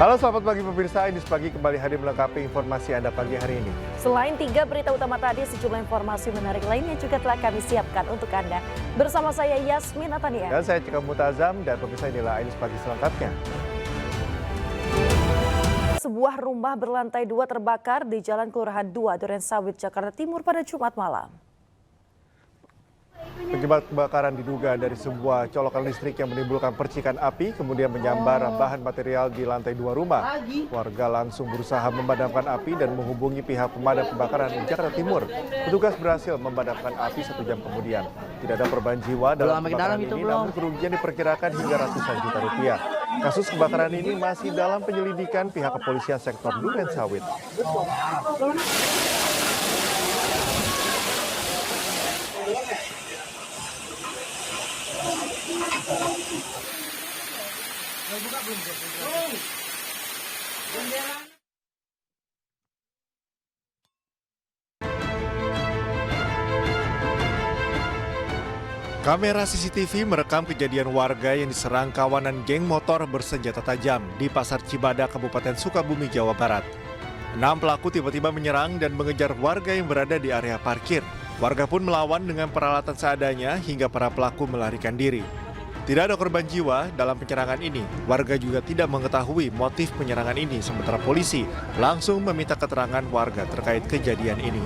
Halo, selamat pagi pemirsa. Ini Pagi kembali hadir melengkapi informasi Anda pagi hari ini. Selain 3 berita utama tadi, sejumlah informasi menarik lainnya juga telah kami siapkan untuk Anda. Bersama saya Yasmin Natania. Dan saya Cika Mutazam, dan pemirsa inilah Ini Pagi selengkapnya. Sebuah rumah berlantai 2 terbakar di Jalan Kelurahan 2, Durensawit, Jakarta Timur pada Jumat malam. Penyebab kebakaran diduga dari sebuah colokan listrik yang menimbulkan percikan api, kemudian menyambar bahan material di lantai 2 rumah. Warga langsung berusaha memadamkan api dan menghubungi pihak pemadam kebakaran di Jakarta Timur. Petugas berhasil memadamkan api 1 jam kemudian. Tidak ada korban jiwa dalam kebakaran ini, namun kerugian diperkirakan hingga ratusan juta rupiah. Kasus kebakaran ini masih dalam penyelidikan pihak kepolisian sektor Durensawit. Kamera CCTV merekam kejadian warga yang diserang kawanan geng motor bersenjata tajam di Pasar Cibada, Kabupaten Sukabumi, Jawa Barat. 6 pelaku tiba-tiba menyerang dan mengejar warga yang berada di area parkir. Warga pun melawan dengan peralatan seadanya hingga para pelaku melarikan diri. Tidak ada korban jiwa dalam penyerangan ini. Warga juga tidak mengetahui motif penyerangan ini, sementara polisi langsung meminta keterangan warga terkait kejadian ini.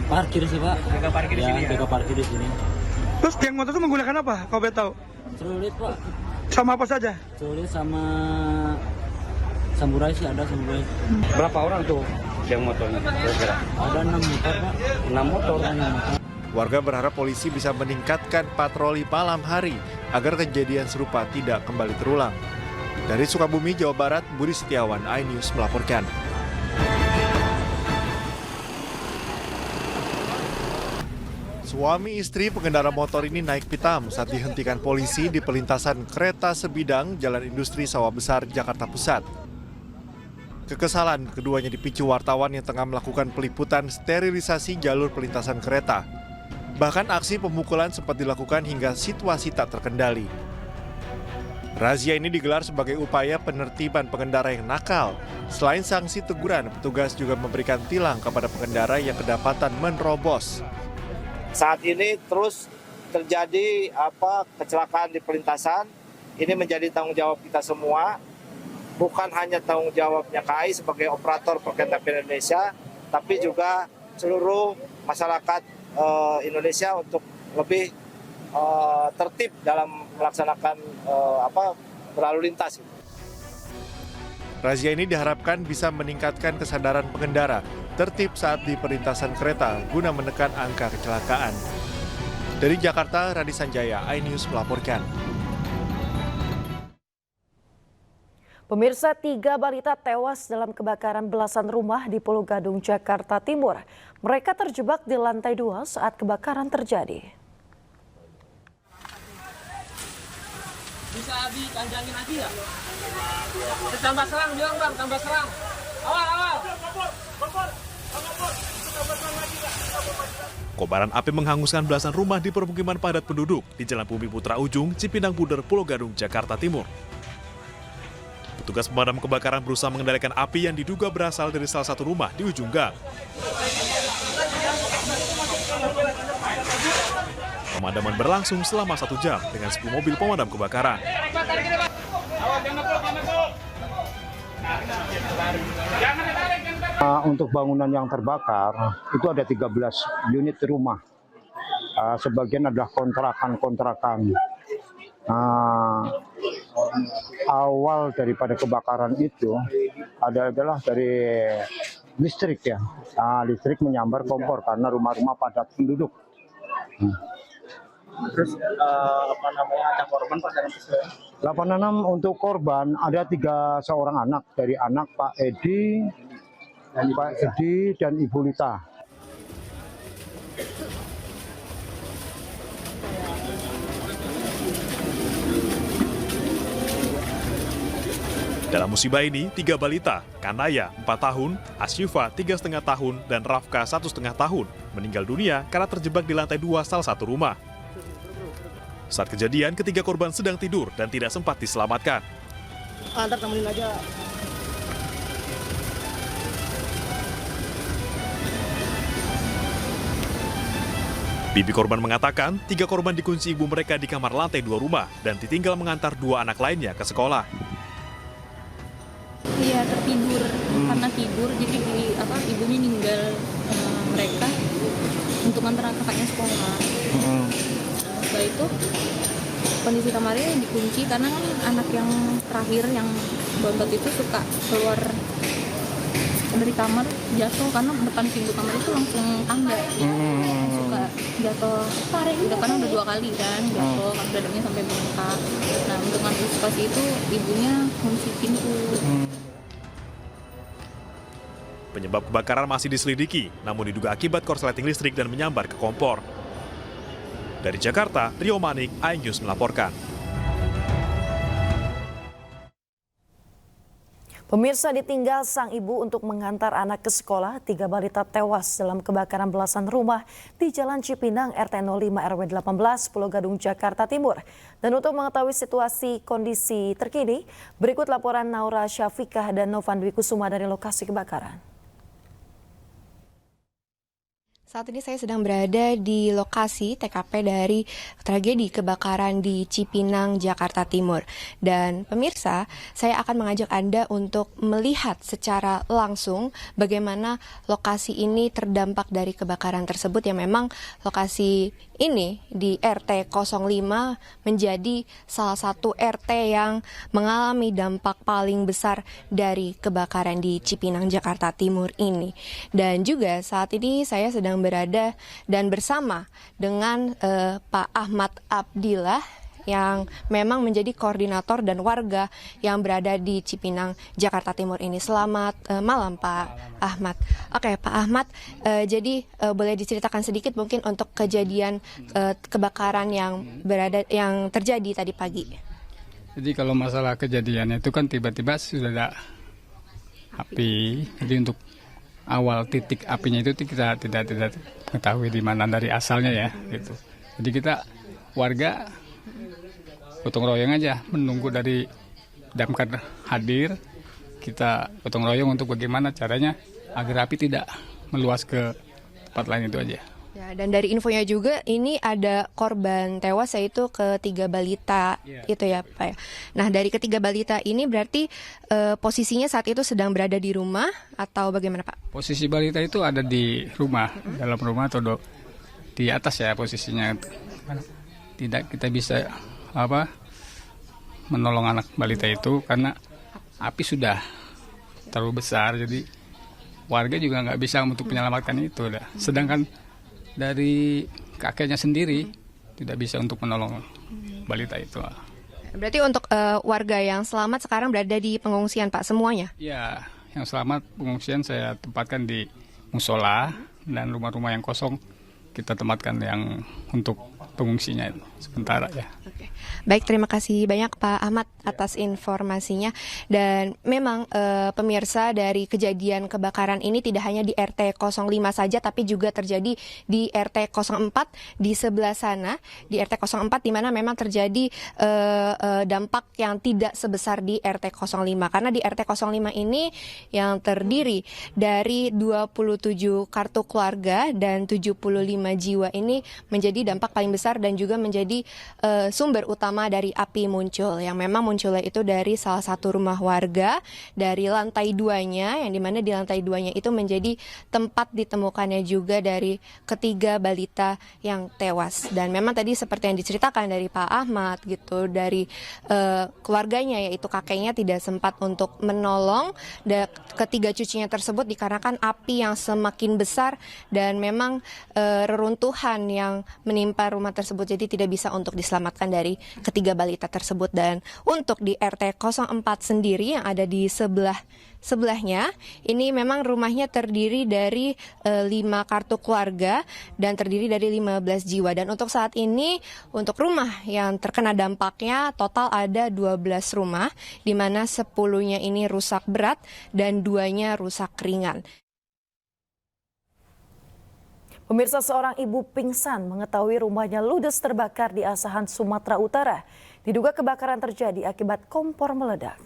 Parkir sih Pak. Jaga parkir di sini. Jaga parkir di sini. Terus geng motor itu menggunakan apa? Kau tahu? Celurit Pak. Sama apa saja? Celurit sama samurai sih, ada samurai. Berapa orang tuh yang motornya? Ada 6 motor Pak. 6 motor. Warga berharap polisi bisa meningkatkan patroli malam hari agar kejadian serupa tidak kembali terulang. Dari Sukabumi, Jawa Barat, Budi Setiawan, iNews melaporkan. Suami istri pengendara motor ini naik pitam saat dihentikan polisi di pelintasan kereta sebidang Jalan Industri Sawah Besar, Jakarta Pusat. Kekesalan keduanya dipicu wartawan yang tengah melakukan peliputan sterilisasi jalur pelintasan kereta. Bahkan aksi pemukulan sempat dilakukan hingga situasi tak terkendali. Razia ini digelar sebagai upaya penertiban pengendara yang nakal. Selain sanksi teguran, petugas juga memberikan tilang kepada pengendara yang kedapatan menerobos. Saat ini terus terjadi kecelakaan di pelintasan. Ini menjadi tanggung jawab kita semua. Bukan hanya tanggung jawabnya KAI sebagai operator perkereta apian Indonesia, tapi juga seluruh masyarakat Indonesia untuk lebih tertib dalam melaksanakan berlalu lintas. Razia ini diharapkan bisa meningkatkan kesadaran pengendara tertib saat di perlintasan kereta guna menekan angka kecelakaan. Dari Jakarta, Radi Sanjaya, iNews melaporkan. Pemirsa, 3 balita tewas dalam kebakaran belasan rumah di Pulau Gadung, Jakarta Timur. Mereka terjebak di lantai 2 saat kebakaran terjadi. Bisa dikanjangin lagi ya? Tambah serang, bilang bang, tambah serang. Awal. Kobaran api menghanguskan belasan rumah di permukiman padat penduduk di Jalan Bumi Putra Ujung, Cipinang Buder, Pulau Gadung, Jakarta Timur. Petugas pemadam kebakaran berusaha mengendalikan api yang diduga berasal dari salah satu rumah di ujung gang. Pemadaman berlangsung selama 1 jam dengan 10 mobil pemadam kebakaran. Untuk bangunan yang terbakar itu ada 13 unit rumah. Sebagian adalah kontrakan. Awal daripada kebakaran itu adalah dari listrik ya. Listrik menyambar kompor karena rumah-rumah padat penduduk. Terus ada korban Pak dalam peristiwa? 86 untuk korban ada 3 seorang anak, dari anak Pak Edi dan Ibu Lita. Dalam musibah ini, 3 balita, Kanaya 4 tahun, Asyifa 3,5 tahun, dan Rafka 1,5 tahun meninggal dunia karena terjebak di lantai 2 salah satu rumah. Saat kejadian, ketiga korban sedang tidur dan tidak sempat diselamatkan. Antar temenin aja. Bibi korban mengatakan 3 korban dikunci ibu mereka di kamar lantai 2 rumah dan ditinggal mengantar 2 anak lainnya ke sekolah. Iya, tertidur karena tidur, jadi ibunya ninggal mereka untuk antar kakaknya sekolah. Setelah itu kondisi kamarnya dikunci karena kan anak yang terakhir yang bontot itu suka keluar dari kamar jatuh karena depan pintu kamar itu langsung tangga, suka jatuh udah karena udah 2 kali kan jatuh, dadanya sampai bengkak. Nah, untuk antisipasi itu ibunya kunci pintu. Penyebab kebakaran masih diselidiki, namun diduga akibat korsleting listrik dan menyambar ke kompor. Dari Jakarta, Rio Manik, iNews melaporkan. Pemirsa, ditinggal sang ibu untuk mengantar anak ke sekolah, 3 balita tewas dalam kebakaran belasan rumah di Jalan Cipinang RT 05 RW 18 Pulau Gadung, Jakarta Timur. Dan untuk mengetahui situasi kondisi terkini, berikut laporan Naura Syafikah dan Novan Dwi Kusuma dari lokasi kebakaran. Saat ini saya sedang berada di lokasi TKP dari tragedi kebakaran di Cipinang, Jakarta Timur. Dan pemirsa, saya akan mengajak Anda untuk melihat secara langsung bagaimana lokasi ini terdampak dari kebakaran tersebut, yang memang lokasi ini di RT 05 menjadi salah satu RT yang mengalami dampak paling besar dari kebakaran di Cipinang, Jakarta Timur ini. Dan juga saat ini saya sedang berada dan bersama dengan Pak Ahmad Abdillah yang memang menjadi koordinator dan warga yang berada di Cipinang, Jakarta Timur ini. Selamat malam Pak Ahmad. Oke Pak Ahmad, jadi boleh diceritakan sedikit mungkin untuk kejadian kebakaran yang terjadi tadi pagi. Jadi kalau masalah kejadiannya itu kan tiba-tiba sudah ada api. Jadi untuk awal titik apinya itu kita tidak mengetahui di mana dari asalnya ya gitu. Jadi kita warga gotong royong aja menunggu dari damkar hadir, kita gotong royong untuk bagaimana caranya agar api tidak meluas ke tempat lain, itu aja. Ya, dan dari infonya juga ini ada korban tewas yaitu ketiga balita itu ya Pak. Nah, dari ketiga balita ini berarti posisinya saat itu sedang berada di rumah atau bagaimana Pak? Posisi balita itu ada di rumah, dalam rumah atau di atas ya posisinya. Tidak kita bisa menolong anak balita itu karena api sudah terlalu besar, jadi warga juga nggak bisa untuk menyelamatkan itu. Sedangkan dari kakeknya sendiri tidak bisa untuk menolong balita itu. Berarti untuk warga yang selamat sekarang berada di pengungsian Pak semuanya? Ya, yang selamat pengungsian saya tempatkan di musola, dan rumah-rumah yang kosong kita tempatkan yang untuk pengungsinya itu sementara ya. Oke. Baik, terima kasih banyak Pak Ahmad atas informasinya. Dan memang pemirsa, dari kejadian kebakaran ini tidak hanya di RT 05 saja, tapi juga terjadi di RT 04 di sebelah sana, di RT 04 di mana memang terjadi dampak yang tidak sebesar di RT 05. Karena di RT 05 ini yang terdiri dari 27 kartu keluarga dan 75 jiwa ini menjadi dampak paling besar dan juga menjadi sumber utama dari api muncul, yang memang munculnya itu dari salah satu rumah warga dari lantai 2-nya, yang dimana di lantai 2-nya itu menjadi tempat ditemukannya juga dari ketiga balita yang tewas. Dan memang tadi seperti yang diceritakan dari Pak Ahmad gitu, dari keluarganya yaitu kakeknya tidak sempat untuk menolong ketiga cucunya tersebut dikarenakan api yang semakin besar dan memang reruntuhan yang menimpa rumah tersebut, jadi tidak bisa untuk diselamatkan dari ketiga balita tersebut. Dan untuk di RT 04 sendiri yang ada di sebelahnya, ini memang rumahnya terdiri dari 5 kartu keluarga dan terdiri dari 15 jiwa. Dan untuk saat ini, untuk rumah yang terkena dampaknya total ada 12 rumah, di mana 10-nya ini rusak berat dan 2-nya rusak ringan. Pemirsa, seorang ibu pingsan mengetahui rumahnya ludes terbakar di Asahan, Sumatera Utara. Diduga kebakaran terjadi akibat kompor meledak.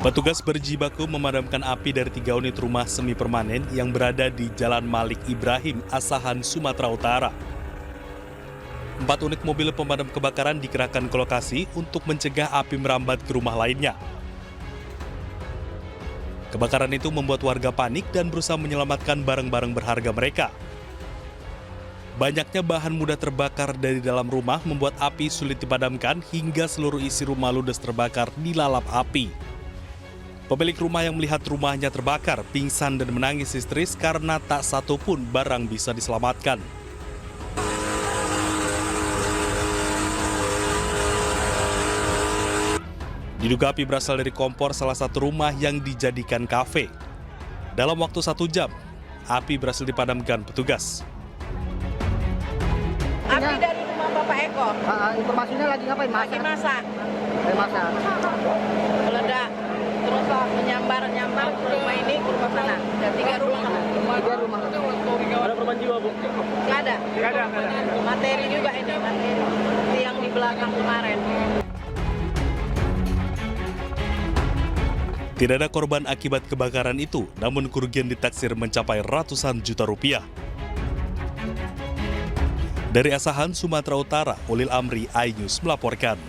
Petugas berjibaku memadamkan api dari 3 unit rumah semi permanen yang berada di Jalan Malik Ibrahim, Asahan, Sumatera Utara. 4 unit mobil pemadam kebakaran dikerahkan ke lokasi untuk mencegah api merambat ke rumah lainnya. Kebakaran itu membuat warga panik dan berusaha menyelamatkan barang-barang berharga mereka. Banyaknya bahan mudah terbakar dari dalam rumah membuat api sulit dipadamkan hingga seluruh isi rumah ludes terbakar dilalap api. Pemilik rumah yang melihat rumahnya terbakar pingsan dan menangis histeris karena tak satu pun barang bisa diselamatkan. Diduga api berasal dari kompor salah satu rumah yang dijadikan kafe. Dalam waktu 1 jam, api berhasil dipadamkan petugas. Api dari rumah Bapak Eko. Informasinya lagi ngapain? Lagi masak. Masak. Meledak. Terus menyambar ke rumah ini, ke rumah sana. Dan 3 rumah. 3 rumah. Ada korban jiwa, Bu? Nggak ada. Materi juga ini, materi. Yang di belakang kemarin. Tidak ada korban akibat kebakaran itu, namun kerugian ditaksir mencapai ratusan juta rupiah. Dari Asahan, Sumatera Utara, Ulil Amri, iNews melaporkan.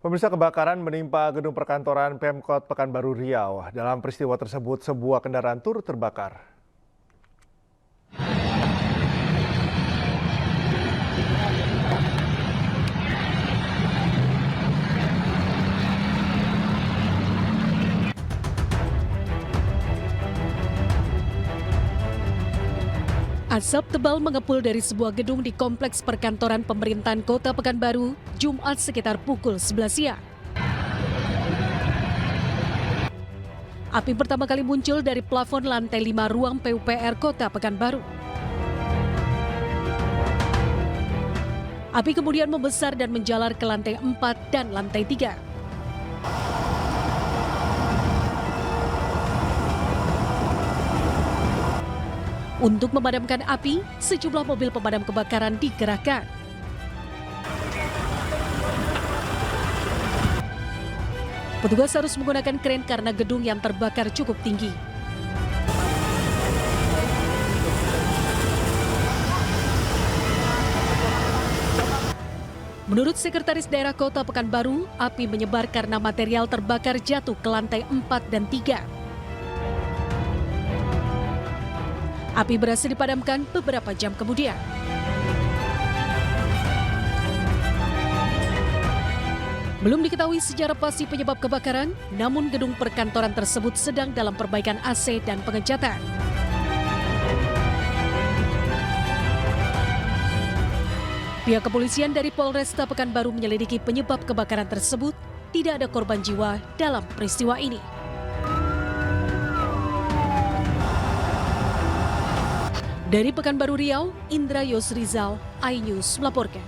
Pemirsa, kebakaran menimpa gedung perkantoran Pemkot Pekanbaru Riau. Dalam peristiwa tersebut, sebuah kendaraan turut terbakar. Asap tebal mengepul dari sebuah gedung di kompleks perkantoran pemerintahan Kota Pekanbaru, Jumat sekitar pukul 11 siang. Api pertama kali muncul dari plafon lantai 5 ruang PUPR Kota Pekanbaru. Api kemudian membesar dan menjalar ke lantai 4 dan lantai 3. Untuk memadamkan api, sejumlah mobil pemadam kebakaran dikerahkan. Petugas harus menggunakan kren karena gedung yang terbakar cukup tinggi. Menurut Sekretaris Daerah Kota Pekanbaru, api menyebar karena material terbakar jatuh ke lantai 4 dan 3. Api berhasil dipadamkan beberapa jam kemudian. Belum diketahui secara pasti penyebab kebakaran, namun gedung perkantoran tersebut sedang dalam perbaikan AC dan pengecatan. Pihak kepolisian dari Polresta Pekanbaru menyelidiki penyebab kebakaran tersebut. Tidak ada korban jiwa dalam peristiwa ini. Dari Pekanbaru Riau, Indra Yosrizal, iNews melaporkan.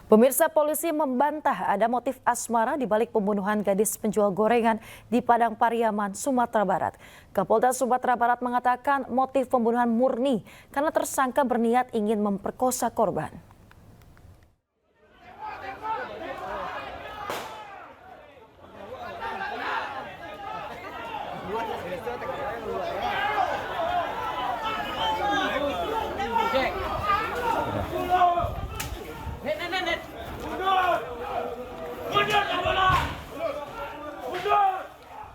Pemirsa, polisi membantah ada motif asmara di balik pembunuhan gadis penjual gorengan di Padang Pariaman, Sumatera Barat. Kapolda Sumatera Barat mengatakan motif pembunuhan murni karena tersangka berniat ingin memperkosa korban.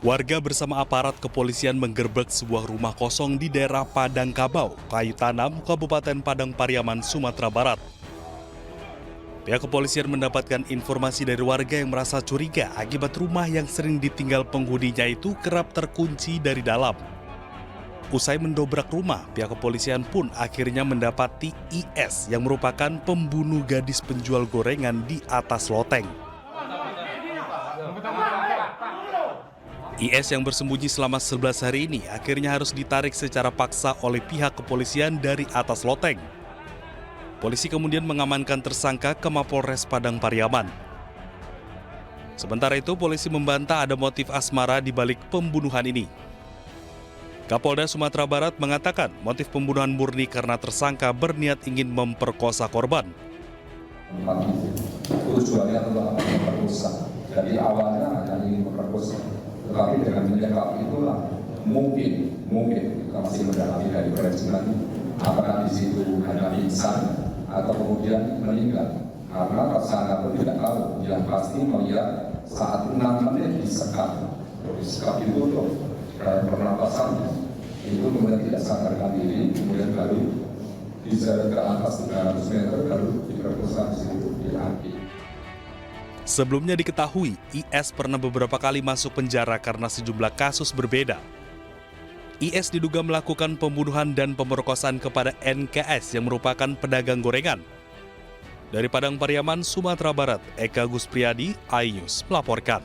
Warga bersama aparat kepolisian menggerbek sebuah rumah kosong di daerah Padang Kabau, Kayu Tanam, Kabupaten Padang Pariaman, Sumatera Barat. Pihak kepolisian mendapatkan informasi dari warga yang merasa curiga akibat rumah yang sering ditinggal penghuninya itu kerap terkunci dari dalam. Usai mendobrak rumah, pihak kepolisian pun akhirnya mendapati IS yang merupakan pembunuh gadis penjual gorengan di atas loteng. IS yang bersembunyi selama 11 hari ini akhirnya harus ditarik secara paksa oleh pihak kepolisian dari atas loteng. Polisi kemudian mengamankan tersangka ke Mapolres Padang Pariaman. Sementara itu, polisi membantah ada motif asmara di balik pembunuhan ini. Kapolda Sumatera Barat mengatakan motif pembunuhan murni karena tersangka berniat ingin memperkosa korban. Tujuannya adalah memperkosa. Jadi awalnya hanya ingin memperkosa, tetapi dengan menyekap itulah mungkin kita masih mendalami dari forensik lagi, apakah di situ hanya pingsan atau kemudian meninggal. Karena tersangka pun tidak tahu, yang pasti melihat saat 6 menit disekap itu loh, dalam pernapasan itu kemudian tidak sadarkan diri, kemudian baru diseret ke atas 300 meter, baru diperkosa di situ diambil. Sebelumnya diketahui, IS pernah beberapa kali masuk penjara karena sejumlah kasus berbeda. IS diduga melakukan pembunuhan dan pemerkosaan kepada NKS yang merupakan pedagang gorengan. Dari Padang Pariaman, Sumatera Barat, Eka Guspriyadi, iNews melaporkan.